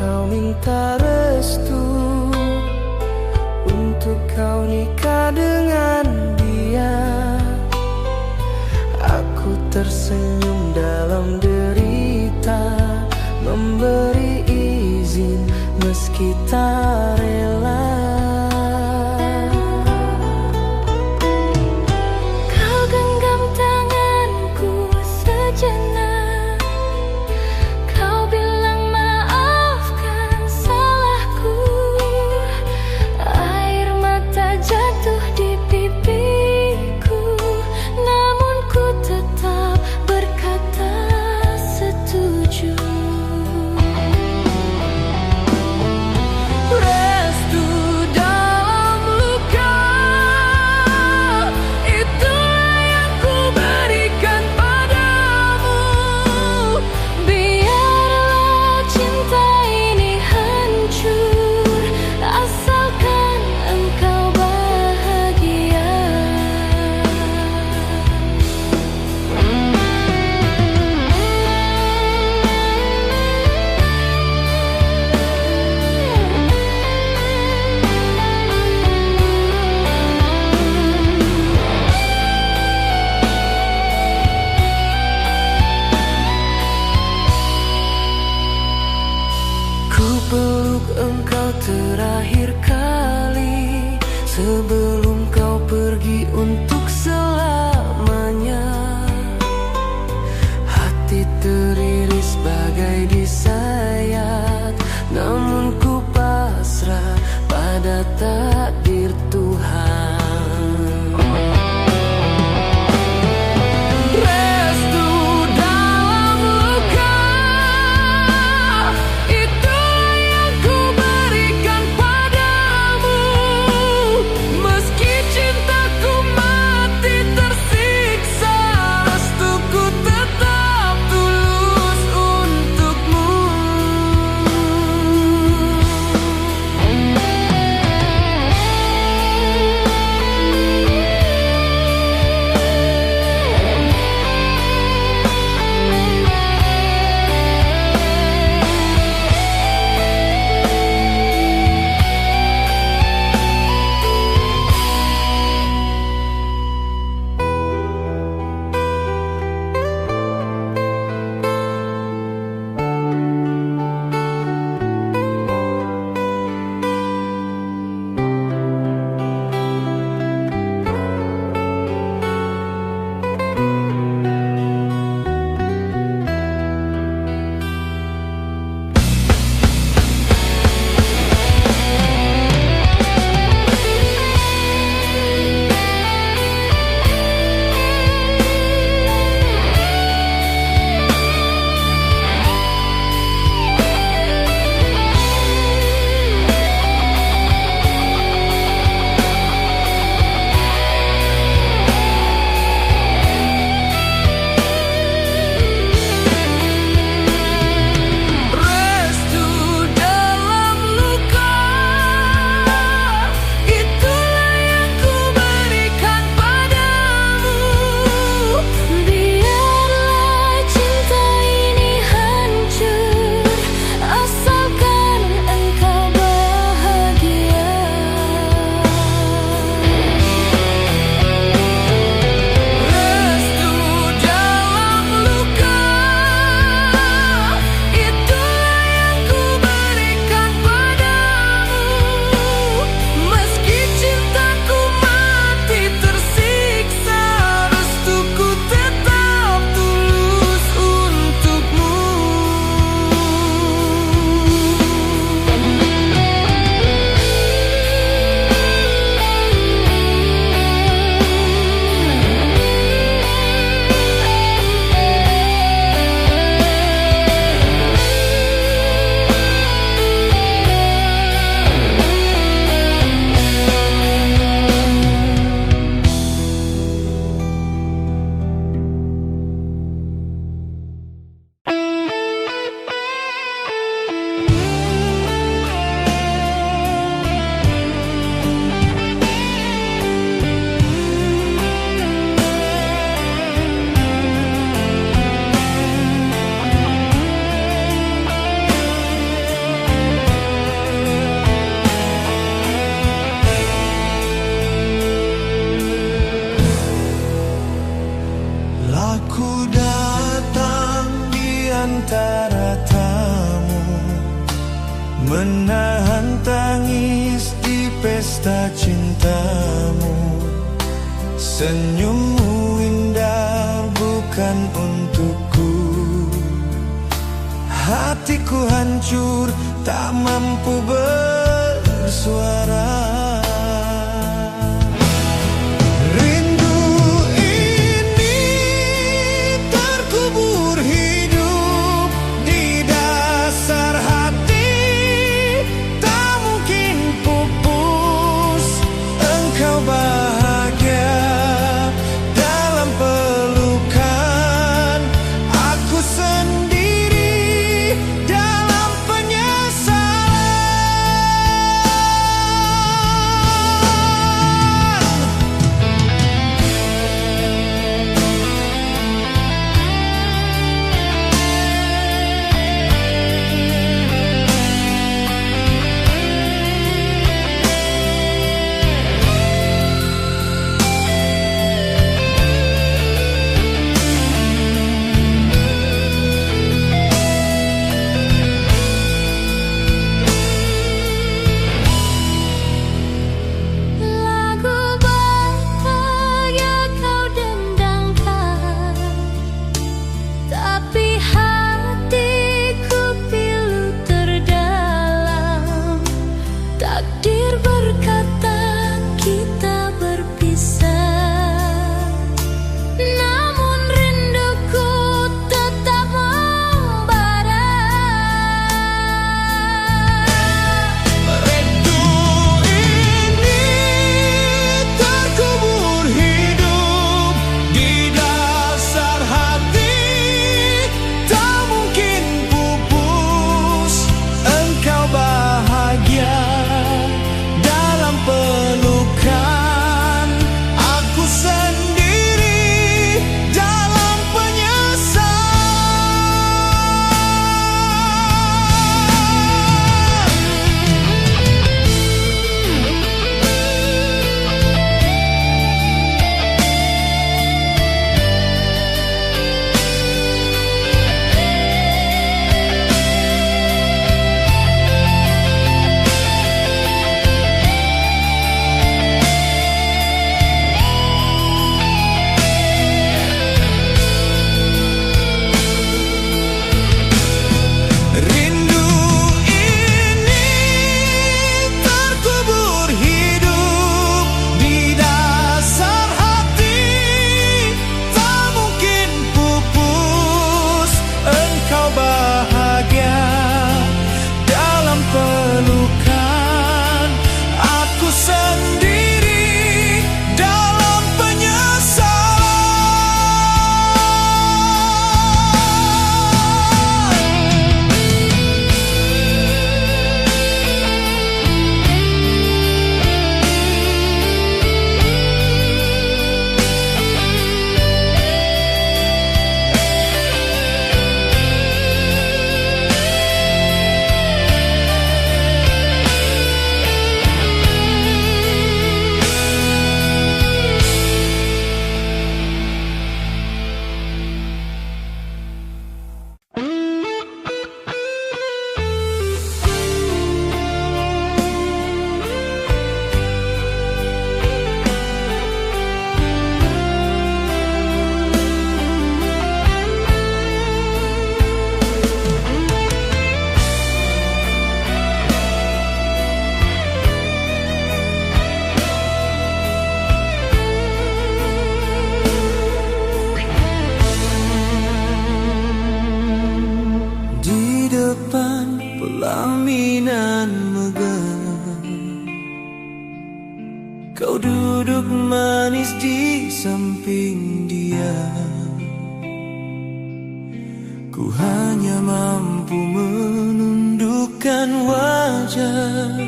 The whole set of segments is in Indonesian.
Kau minta restu untuk kau nikah dengan dia. Aku tersenyum dalam derita, memberi izin meski tak rela. Kau genggam tanganku sejenak, kau bilang maafkan salahku. Air mata jatuh di pipiku, namun ku tetap berkata setuju. Restu dalam luka, itulah yang ku berikan padamu. Biarlah cinta ini hancur, asalkan engkau bahagia. Ku peluk engkau terakhir kali sebelum kau pergi untuk selamanya. Hati teriris bagai disayat, namun ku pasrah pada takdir Tuhan. Restu dalam luka, itulah yang ku berikan padamu. Meski menahan tangis di pesta cintamu. Senyummu indah bukan untukku. Hatiku hancur tak mampu bersuara. pelaminan megah, kau duduk manis di samping dia. Ku hanya mampu menundukkan wajah,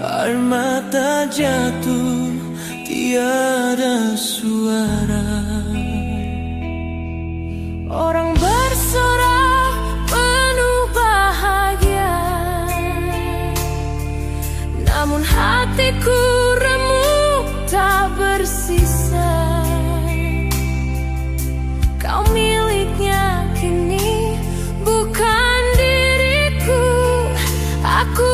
air mata jatuh tiada suara. Orang bersorak penuh bahagia, namun hatiku remuk tak bersisa. Kau miliknya kini bukan diriku, aku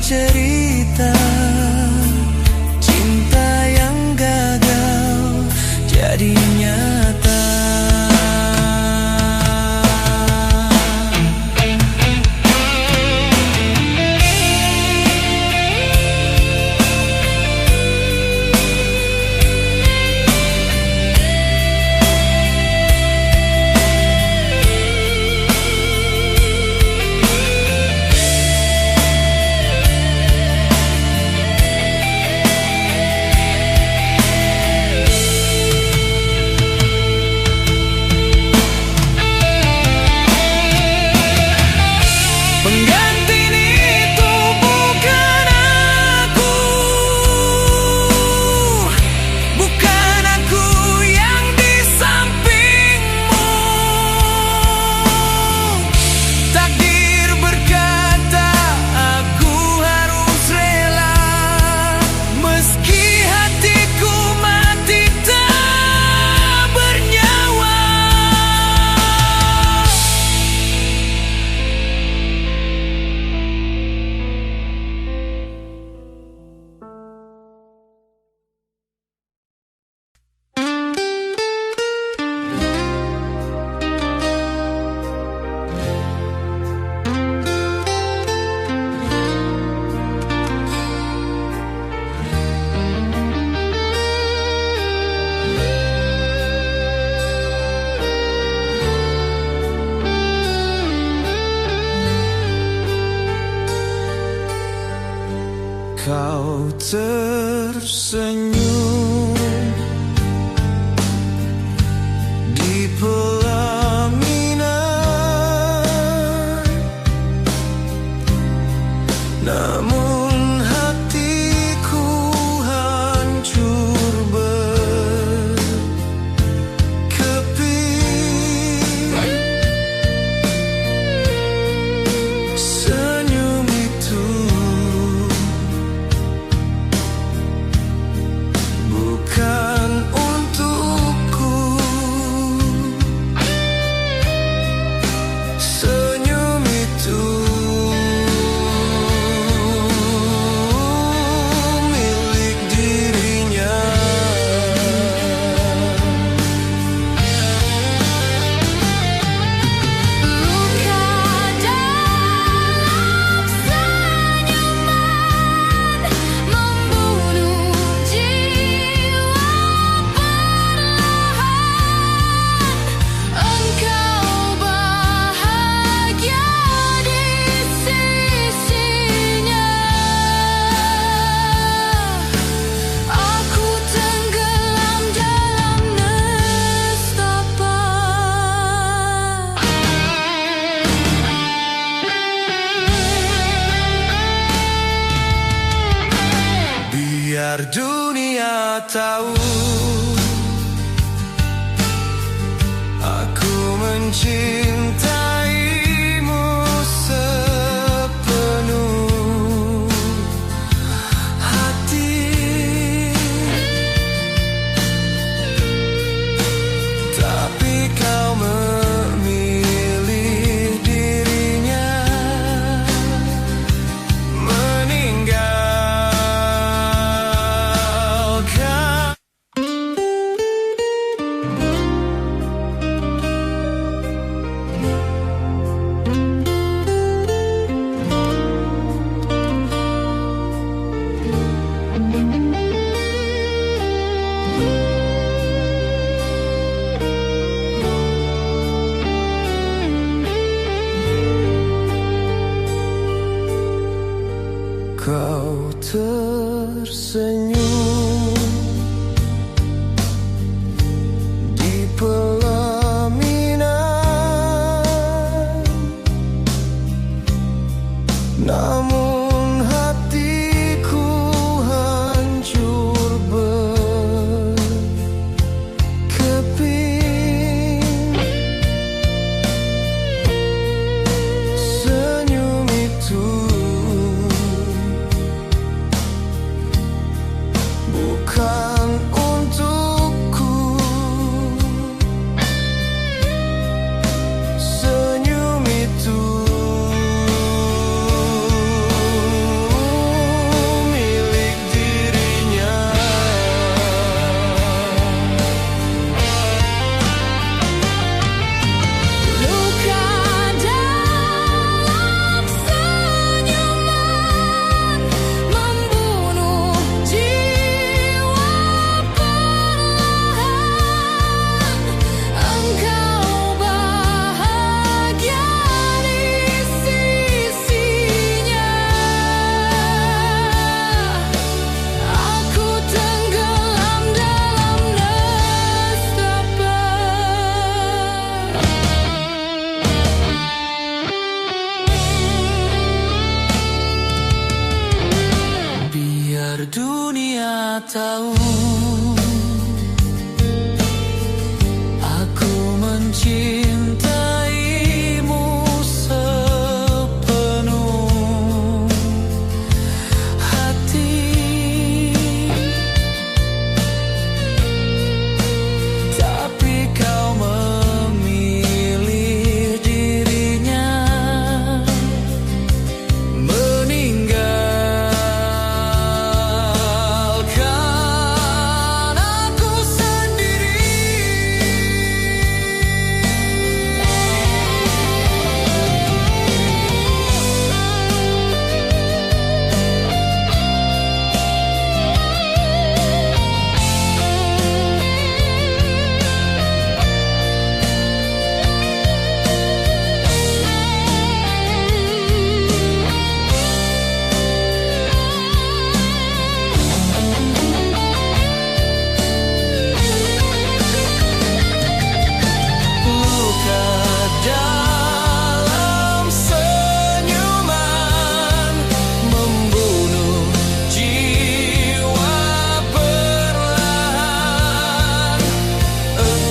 cerita cinta yang gagal jadi nyata. Kau tersenyum di pelaminan, namun hatiku hancur berkeping. Senyum itu bukan untukku. Senyum itu milik dirinya. Luka dalam senyuman membunuh jiwa perlahan. Engkau bahagia di sisinya, aku tenggelam dalam nestapa. Biar dunia tahu aku mencintaimu sepenuh hati. Tapi kau memilih dirinya meninggalkan.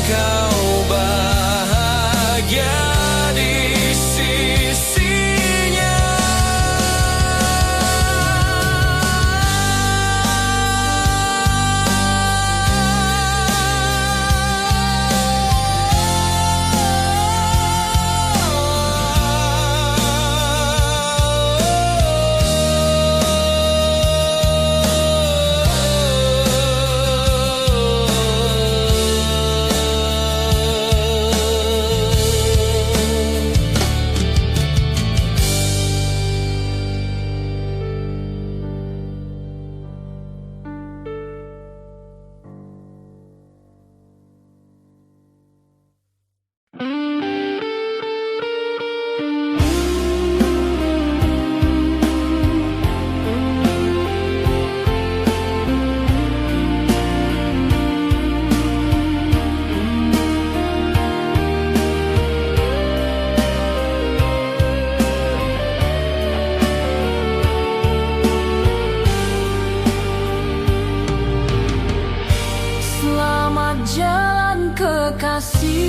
kau bahagia di sisinya. Selamat jalan kekasihku,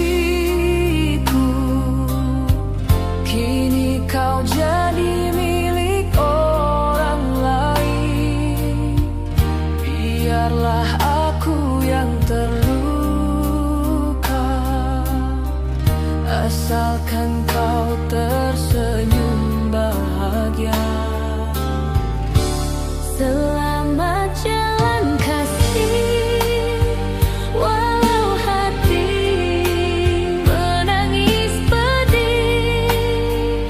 kini kau jadi milik orang lain. Biarlah aku yang terluka, asalkan kau tersenyum bahagia. Selamat jalan kasih, walau hati menangis pedih.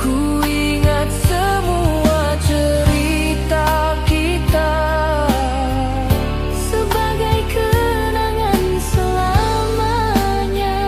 Ku ingat semua cerita kita sebagai kenangan selamanya.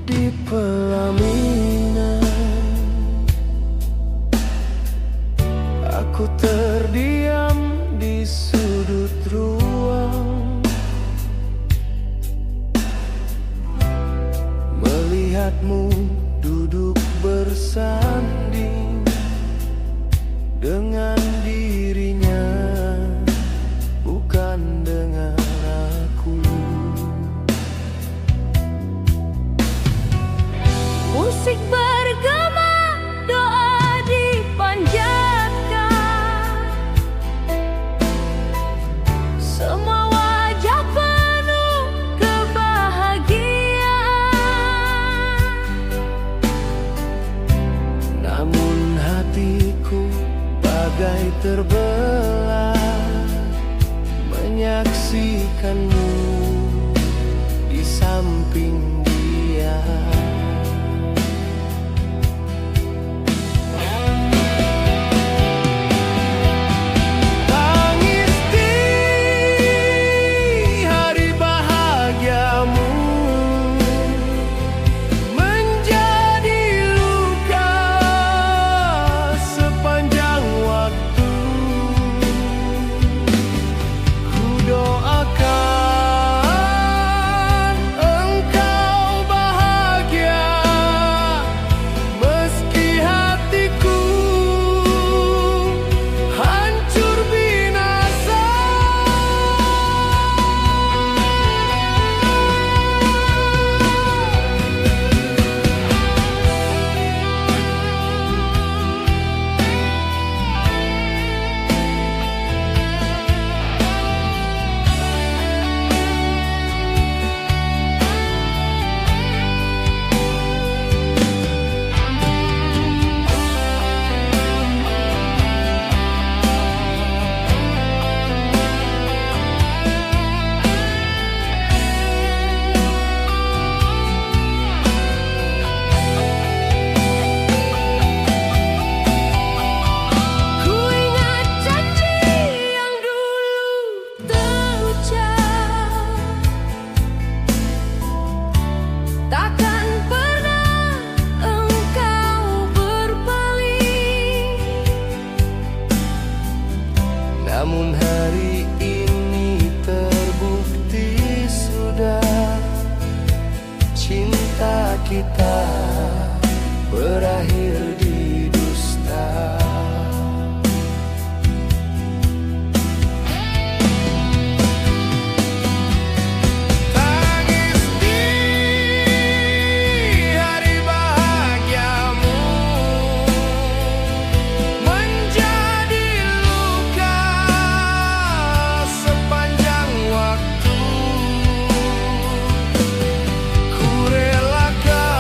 di pelaminan. Aku terdiam di sudut ruang, melihatmu duduk bersanding dengan dirinya, bukan dengan aku. Musik bergema, doa dipanjatkan, semua wajah penuh kebahagiaan. Namun hatiku bagai terbelah, menyaksikanmu di samping dia. Tangis di hari bahagiamu, menjadi luka sepanjang waktu. Ku doakan engkau bahagia, meski hatiku hancur binasa. Ku ingat janji yang dulu terucap, takkan pernah engkau berpaling. Namun hari ini terbukti sudah, cinta kita berakhir di dusta. Tangis di hari bahagiamu, menjadi luka sepanjang waktu. Ku relakan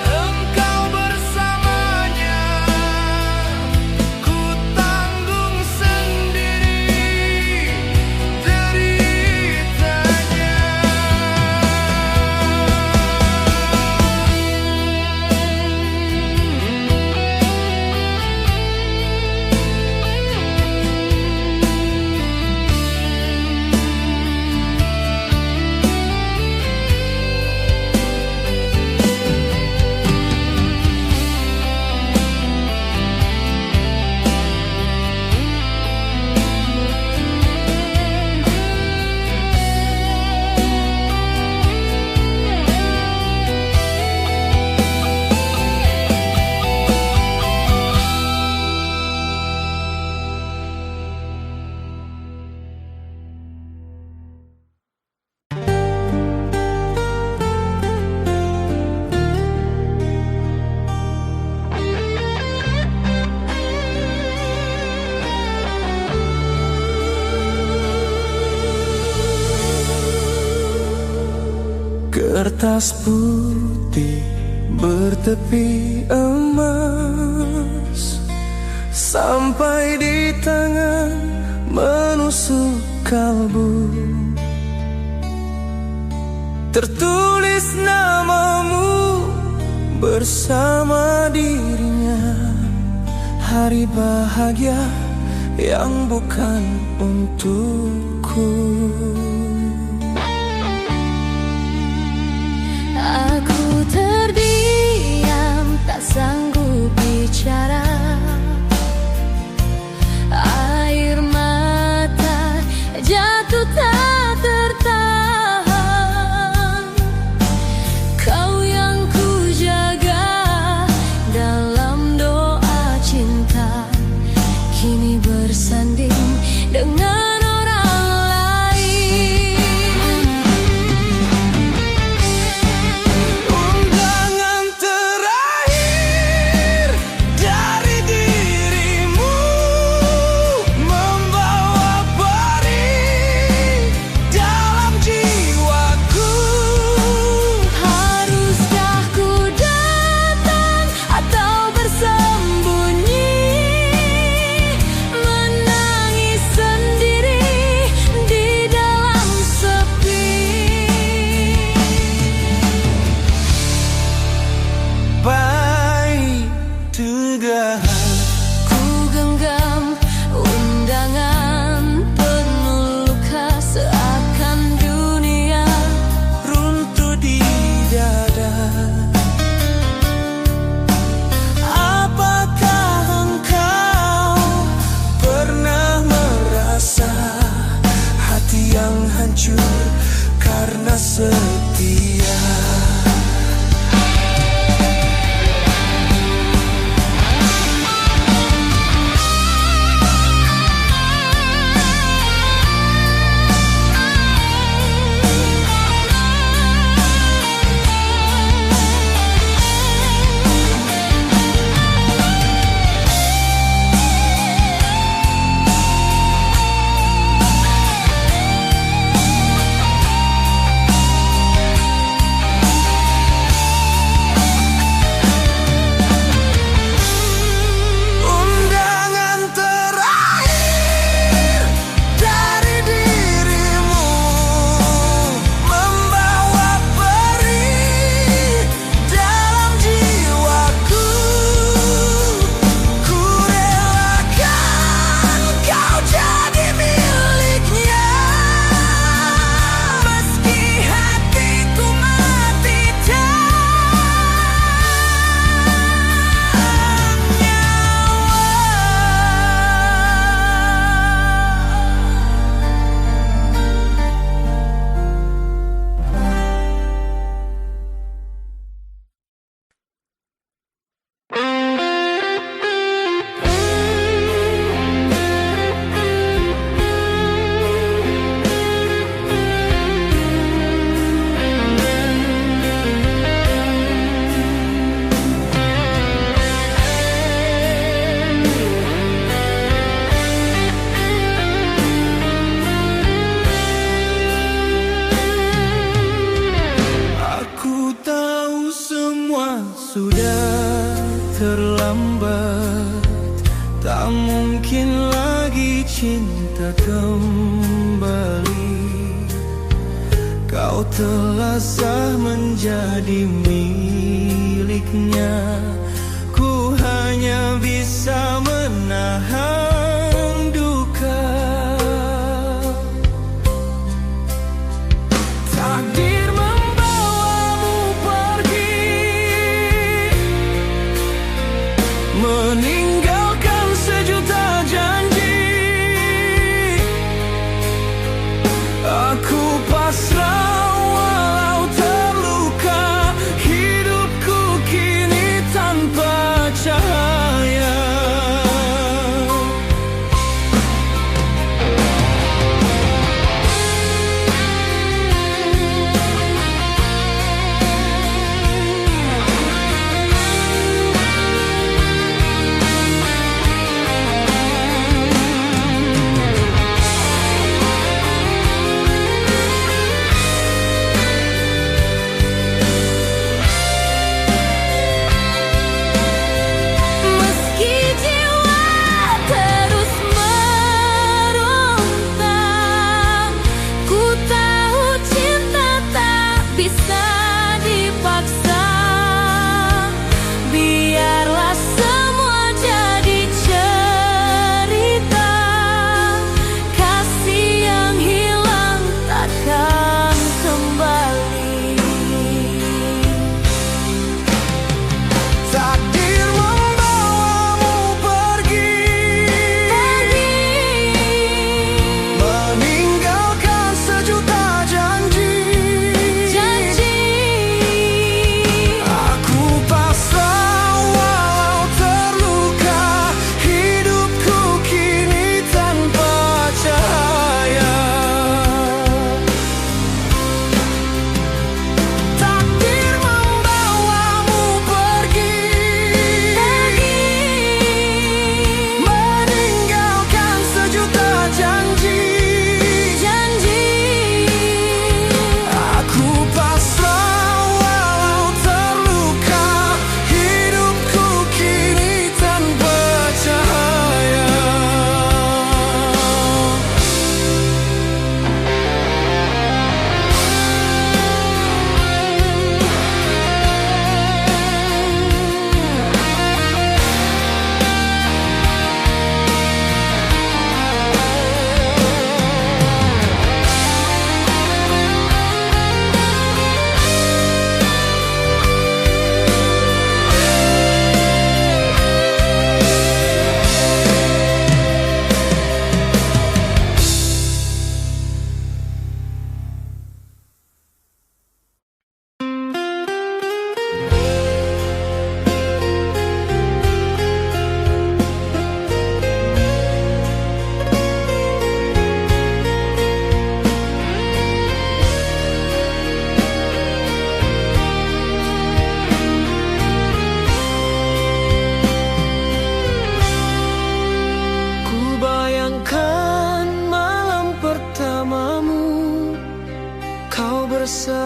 engkau bersamanya, ku tanggung sendiri deritanya. Kertas putih bertepi emas, sampai di tangan menusuk kalbu. Tertulis namamu bersama dirinya, hari bahagia yang bukan untukku. sanggup bicara. Air mata jatuh tak tertahan. Kau yang ku jaga dalam doa cinta, kini bersanding dengan orang lain. Undangan terakhir dari dirimu membawa perih dalam jiwaku. Haruskah ku datang atau bersembunyi, menangis sendiri di dalam sepi? Baik tegahan Ku genggam undangan penuh luka, seakan dunia runtuh di dada. Apakah engkau pernah merasa hati yang hancur karena setia? Undangan terakhir dari dirimu membawa perih dalam jiwaku. Ku relakan kau jadi miliknya, meski hatiku mati Aku tahu semua sudah terlambat, tak mungkin lagi cinta kembali. Kau telah sah menjadi miliknya, ku hanya bisa menahan duka. Takdir membawamu pergi, meninggalkan sejuta janji. Aku pasrah walau terluka, hidupku kini tanpa cahaya.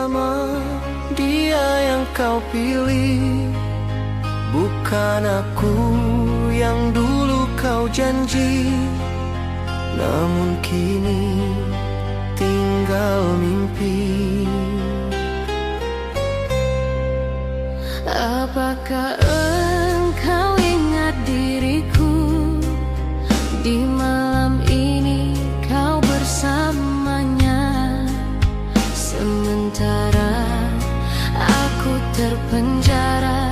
bersama dia yang kau pilih. Bukan aku yang dulu kau janji, namun kini tinggal mimpi. Apakah engkau ingat diriku? Di malam ini kau bersamanya, sementara aku terpenjara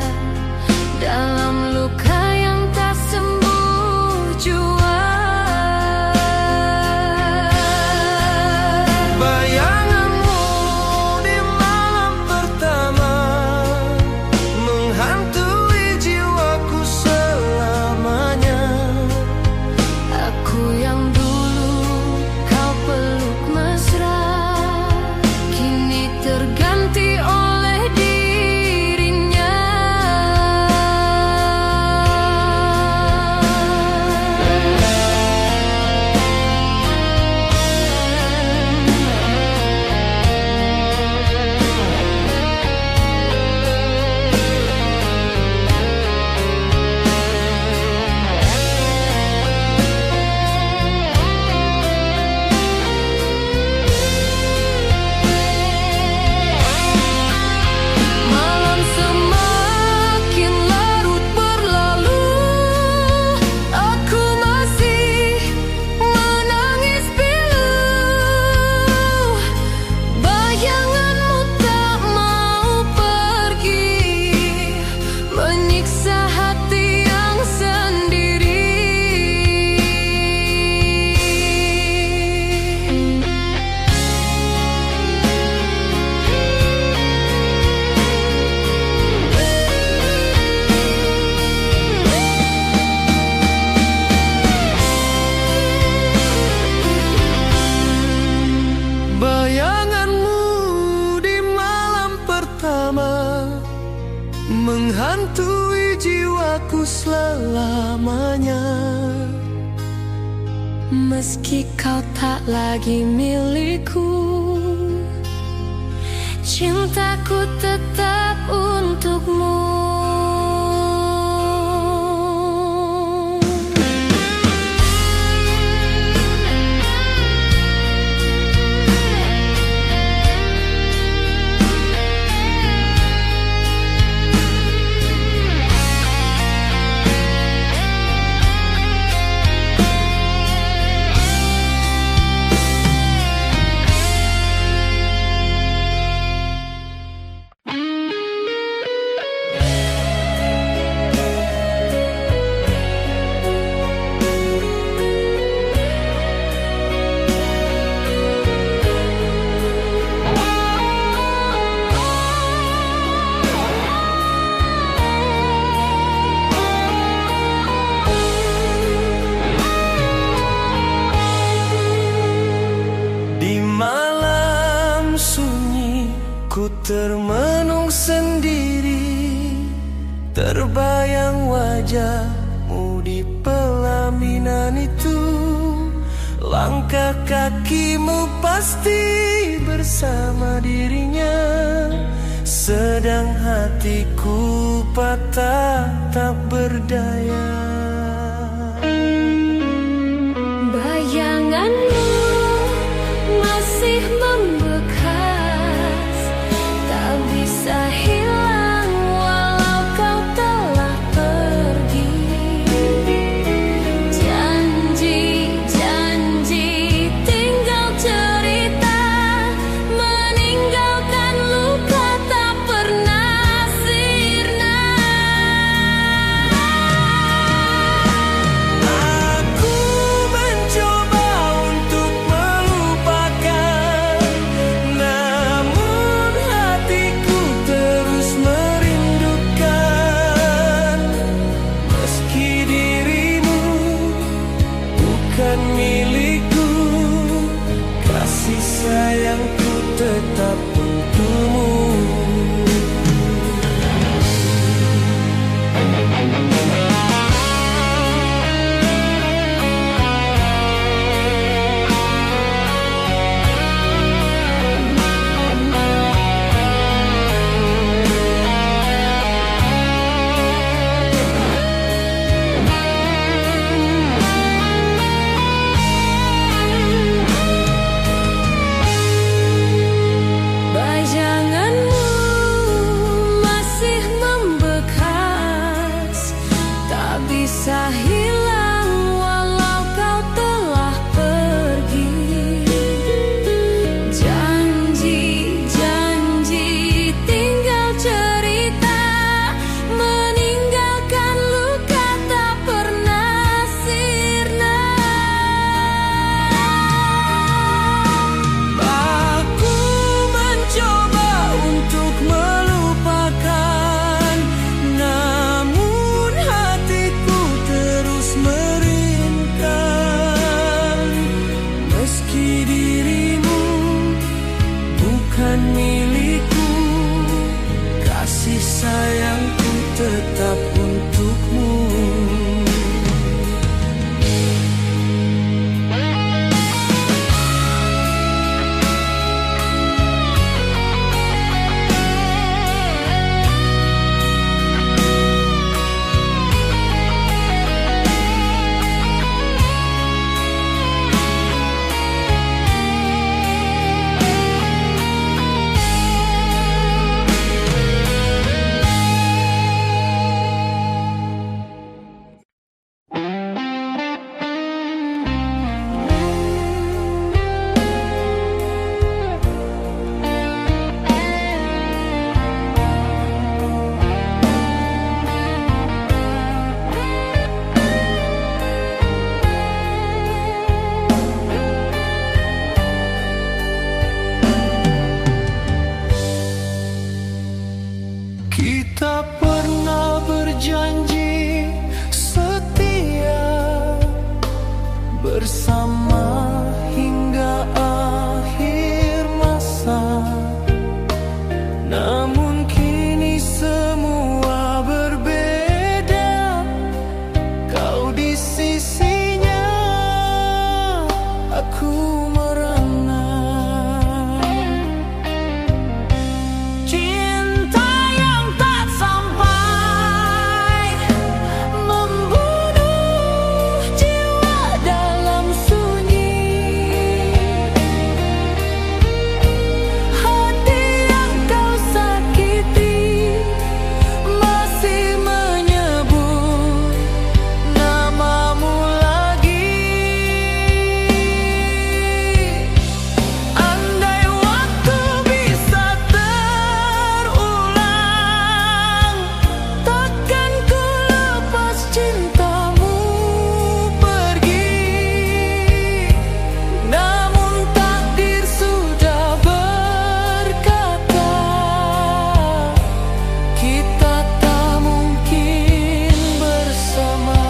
dalam luka yang tak sembuh jua. Bayanganmu di malam pertama menghantui jiwaku selamanya. Aku yang dulu kau peluk mesra, kini terganti oleh dirinya. Malam semakin larut berlalu, aku masih menangis pilu. Bayanganmu tak mau pergi, menyiksa hati yang sendiri. Bayanganmu di malam pertama menghantui jiwaku selamanya. Meski kau tak lagi milikku, cintaku tetap untukmu. Di malam sunyi ku termenung sendiri, terbayang wajahmu di pelaminan itu. Langkah kakimu pasti bersama dirinya, sedang hatiku patah tak berdaya. Bayanganmu masih membekas, tak bisa hilang walau kau telah pergi. Janji-janji tinggal cerita, meninggalkan luka tak pernah sirna. Kita pernah berjanji setia bersama hingga akhir masa. Namun kini semua berbeda. Kau di sisinya, aku merana. Cinta yang tak sampai membunuh jiwa dalam sunyi. Hati yang kau sakiti masih menyebut namamu lagi. Andai waktu bisa terulang, takkan ku lepas cintamu pergi. Namun takdir sudah berkata, kita tak mungkin bersama.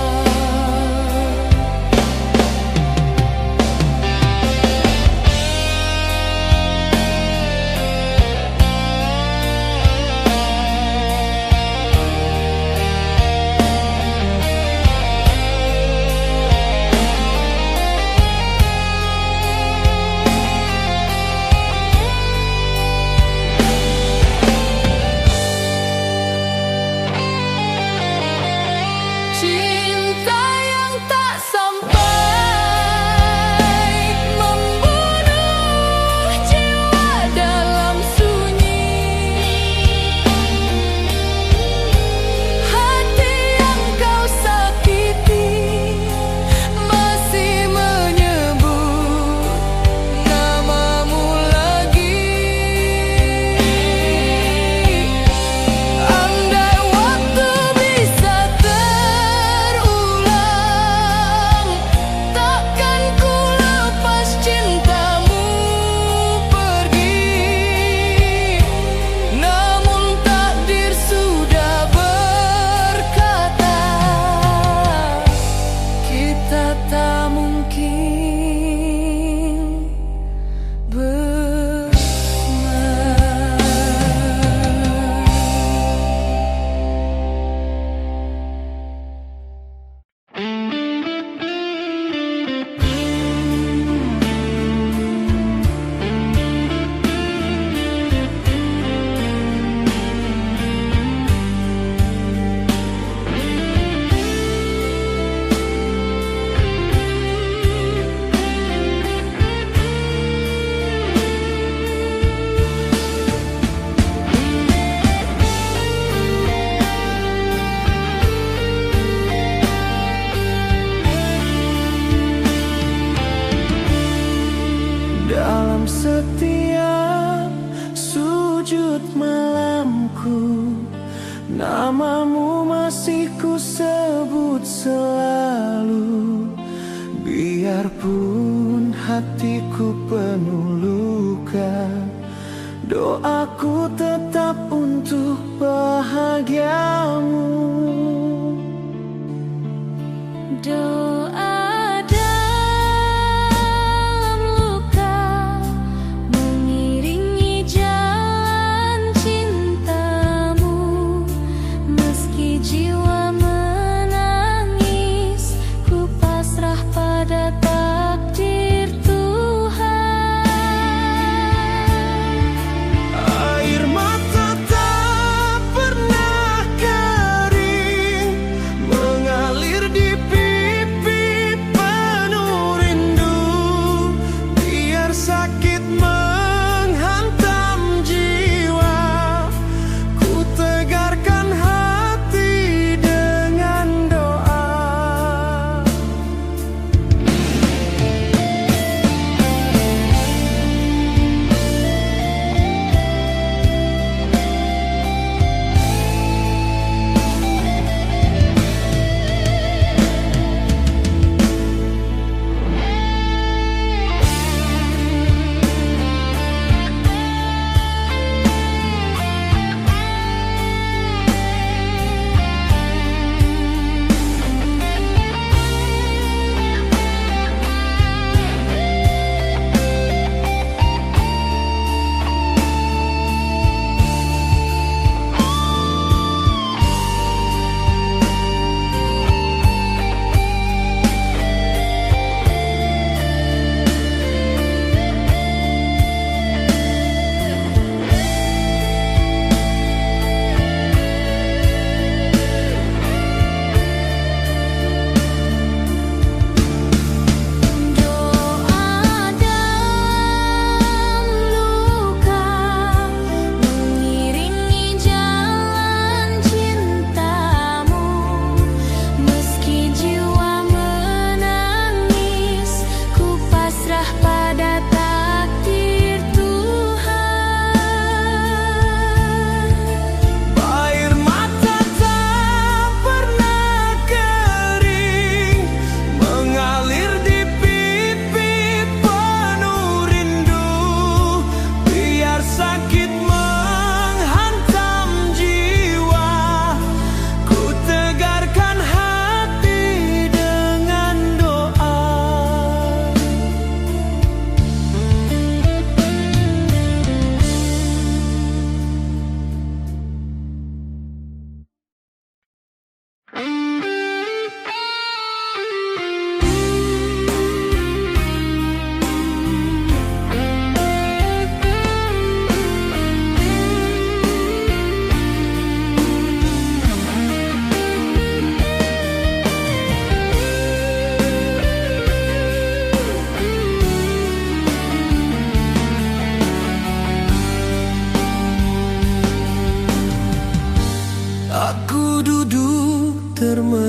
Cinta yang tak sampai membunuh jiwa dalam sunyi. Hati yang kau sakiti masih menyebut namamu lagi. Andai waktu bisa terulang, takkan ku lepas cintamu pergi. Namun takdir sudah berkata, kita tak mungkin bersama. Dalam setiap sujud malamku, namamu masih ku sebut selalu. Biarpun hatiku penuh luka, doaku tetap untuk bahagiamu. Doa dalam luka mengiringi jalan cintamu. Meski jiwa menangis, ku pasrah pada takdir Tuhan. Air mata tak pernah kering, mengalir di pipi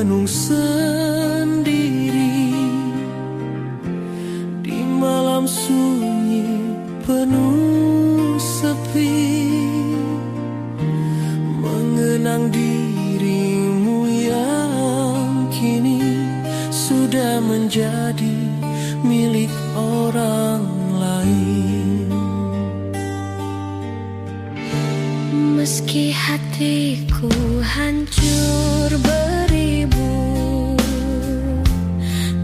merenung sendiri di malam sunyi penuh sepi, mengenang dirimu yang kini sudah menjadi milik orang lain. Meski hatiku hancur beribu,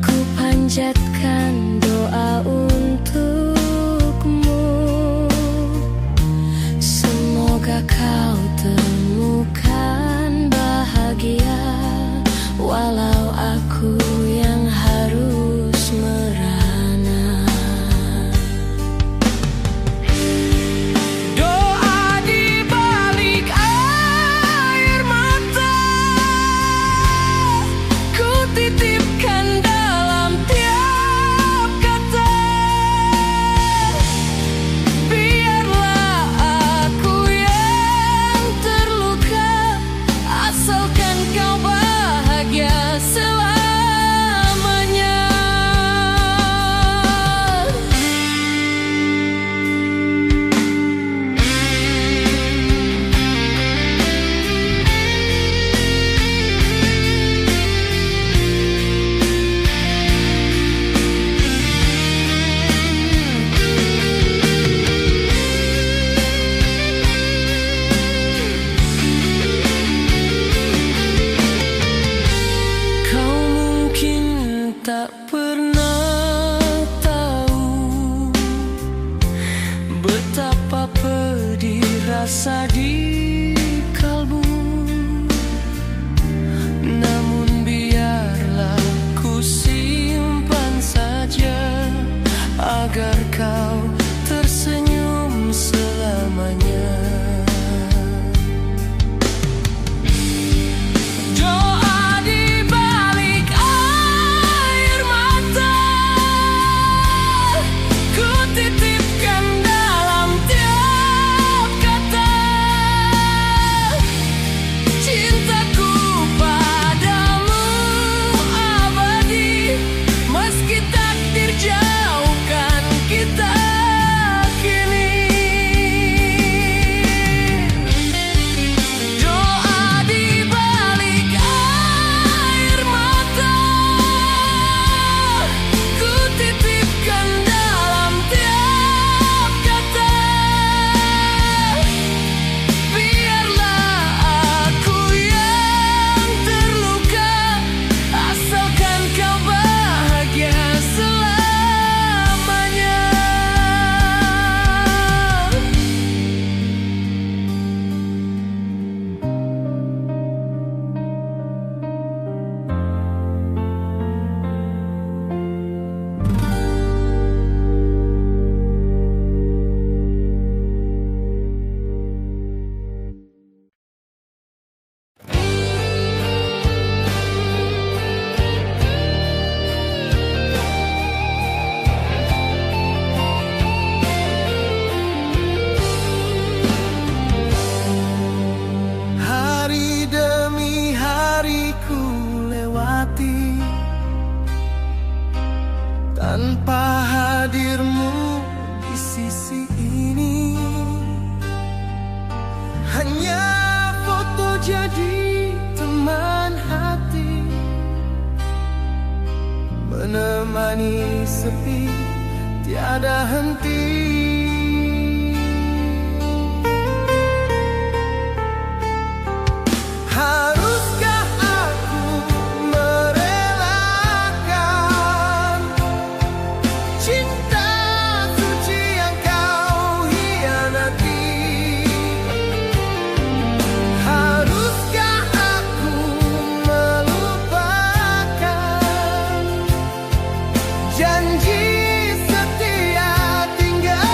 ku panjatkan doa untukmu. Semoga kau temukan bahagia, walau aku yang harus merana. Doa di balik air mata, ku titipkan dalam tiap kata. Biarlah aku yang terluka, asalkan kau bahagia selamanya. Kau mungkin tak pernah tahu betapa pedih rasa di kalbu. Namun biarlah ku simpan saja, agar kau tersenyum selamanya. Doa di balik air mata, ku titipkan dalam tiap kata. Cintaku padamu abadi, meski takdir jauhkan kita kini. Doa di balik air mata, ku titipkan dalam tiap kata. Biarlah aku yang terluka, asalkan kau bahagia selamanya. Hari demi hari ku lewati tanpa hadirmu di sisi ini. Hanya foto jadi teman hati, menemani sepi tiada henti. Haruskah aku merelakan cinta suci yang kau hianati? Haruskah aku melupakan janji setia tinggal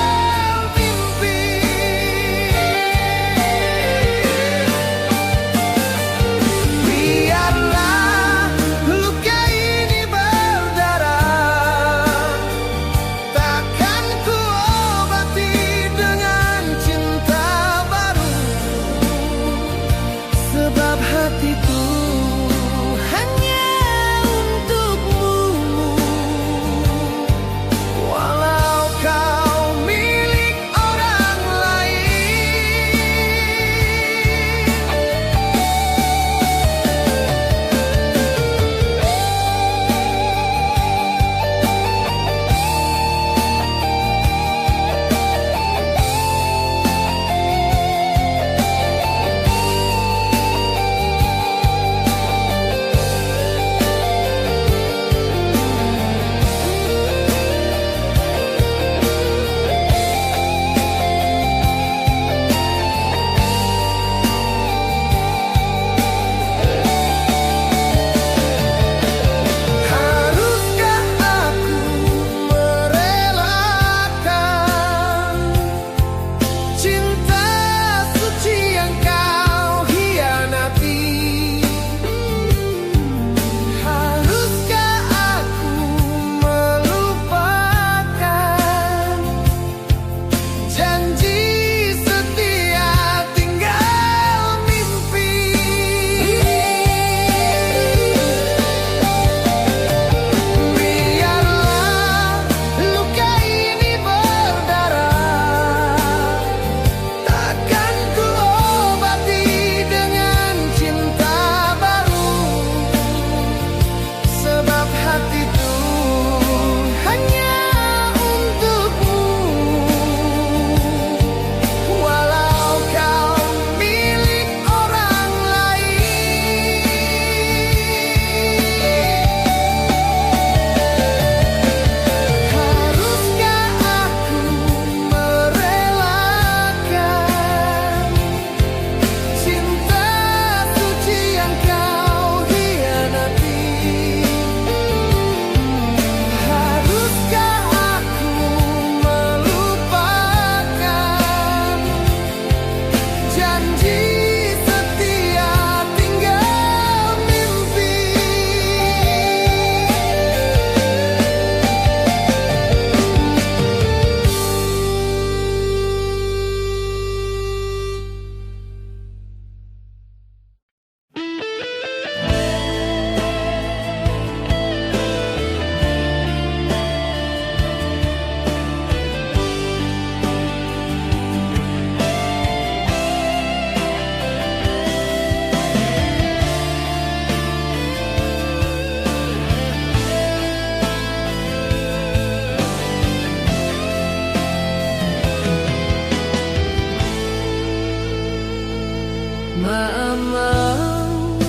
Maaf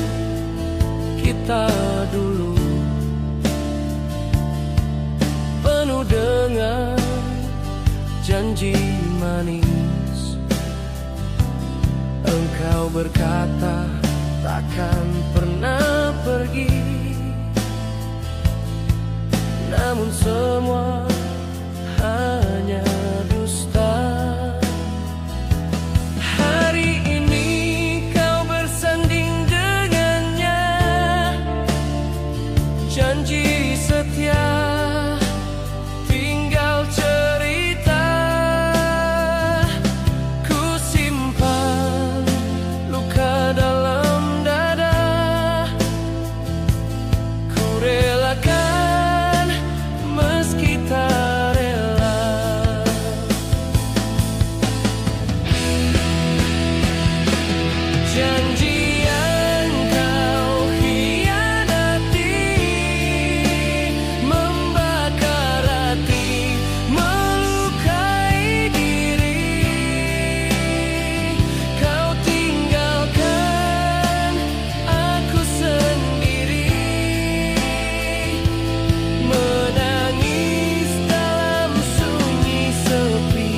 kita dulu penuh dengan janji manis. Engkau berkata takkan pernah pergi, namun semua hanya dusta. Hari ini kau bersanding dengannya, janji setia tinggal cerita. Ku simpan luka dalam dada, ku relakan meski tak rela. Janji yang kau hianati membakar hati, melukai diri. Kau tinggalkan aku sendiri, menangis dalam sunyi sepi.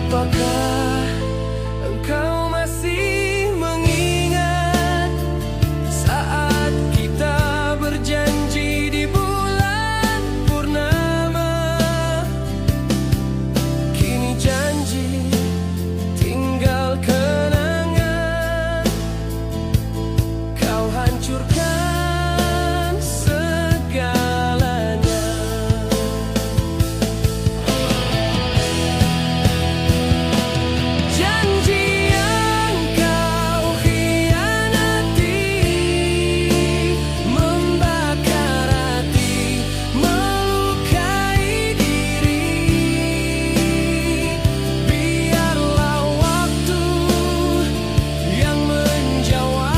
Apakah engkau masih mengingat saat kita berjanji di bulan purnama? Kini janji tinggal kenangan, kau hancurkan segalanya. Janji yang kau hianati membakar hati, melukai diri. Biarlah waktu yang menjawab,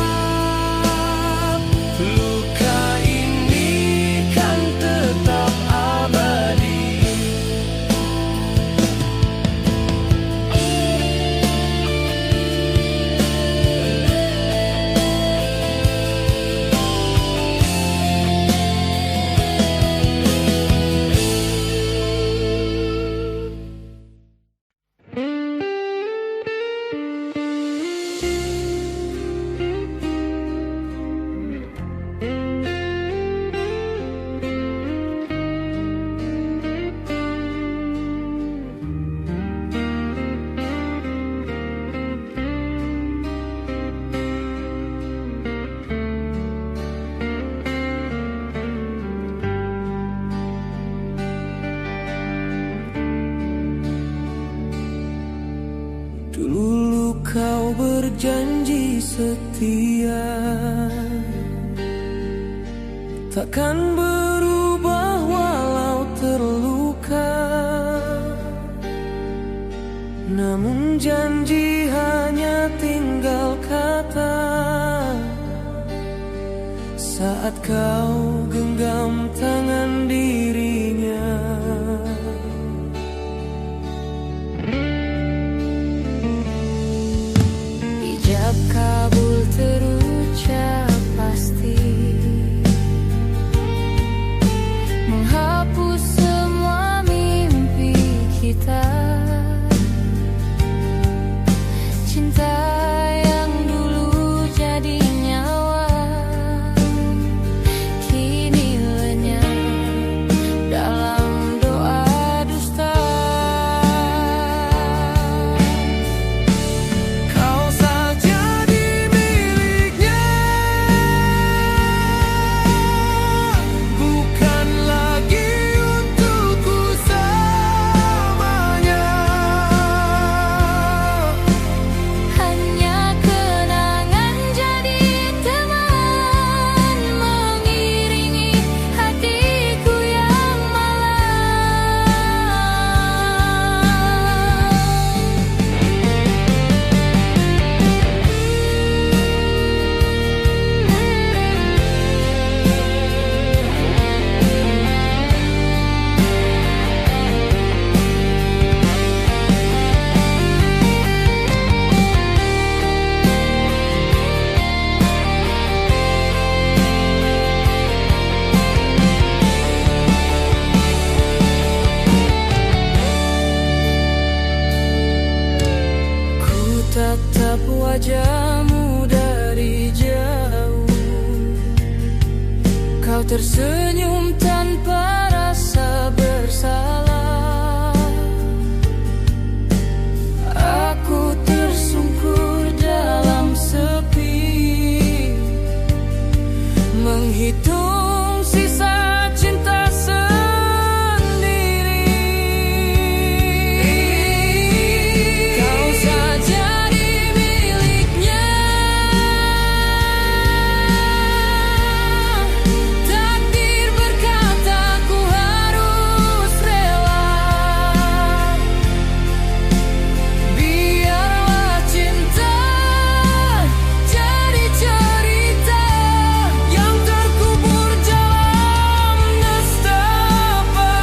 luka ini kan tetap abadi. Dulu kau berjanji setia, takkan berubah walau terluka. Namun janji hanya tinggal kata saat kau genggam tangan dirinya. Ijab kabul terucap pasti, menghapus semua mimpi kita. Cinta yang dulu jadi nyawa, kini lenyap dalam doa dusta. Kau saja dimiliknya, bukan lagi untukku selamanya. Hanya tatap wajahmu dari jauh. Kau tersenyum tanpa rasa bersalah. Aku tersungkur dalam sepi, menghitung sisa cinta sendiri. Kau saja di miliknya. Takdir berkata ku harus rela. Biarlah cinta jadi cerita yang terkubur dalam nestapa.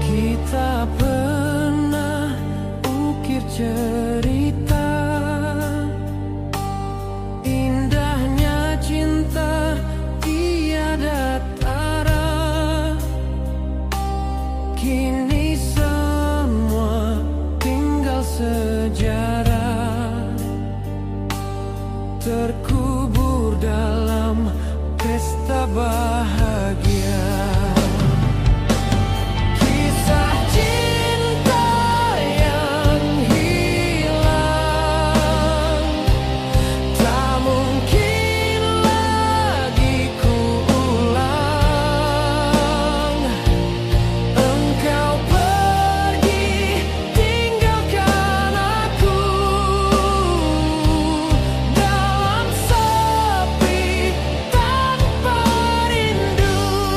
Kita pernah ukir cerita indahnya cinta tiada tara. Kini semua tinggal sejarah, terkubur dalam pesta bahagia. Kisah cinta yang hilang tak mungkin lagi kuulang. Engkau pergi tinggalkan aku dalam sepi tanpa rindu.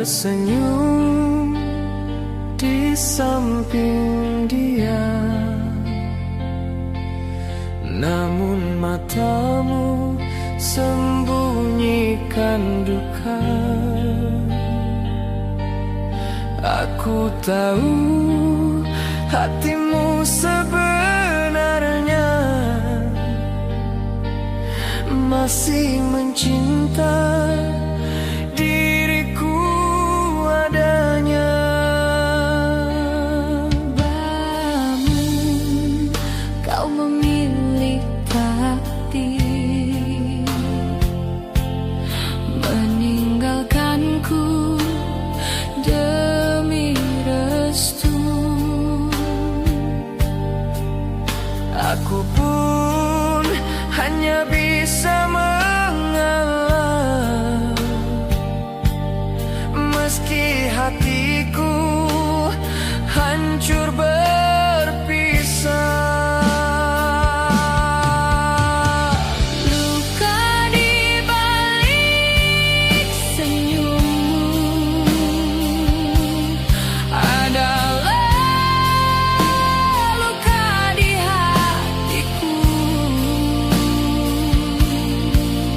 tersenyum di samping dia, namun matamu sembunyikan duka. Aku tahu hatimu sebenarnya masih mencinta diriku adanya. Namun kau memilih takdir meninggalkanku demi restu. Aku pun hanya bisa mengalah, meski hatiku hancur berpisah. Luka di balik senyummu adalah luka di hatiku.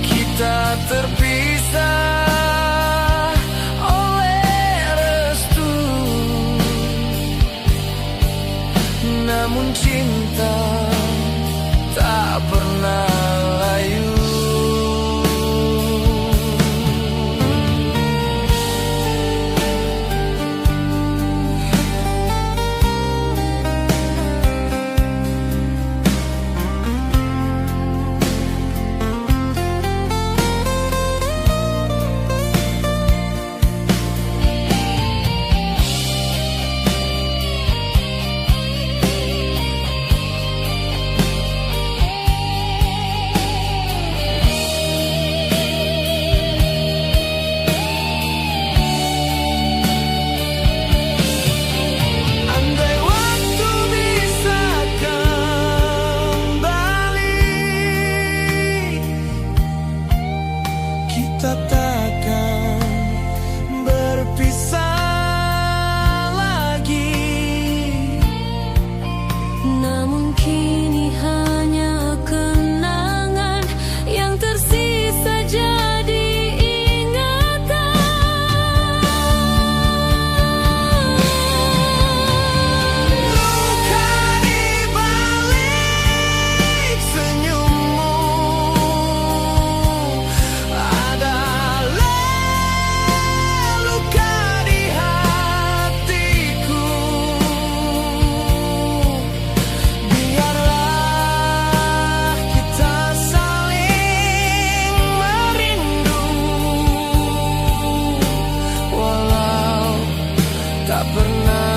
Kita terpisah oleh restu, namun cinta tak pernah layu. Andai waktu bisa kembali, kita takkan berpisah lagi. Namun kini hanya kenangan yang tersisa jadi ingatan. Luka di balik senyummu adalah luka di hatiku. Biarlah kita saling merindu, walau tak pernah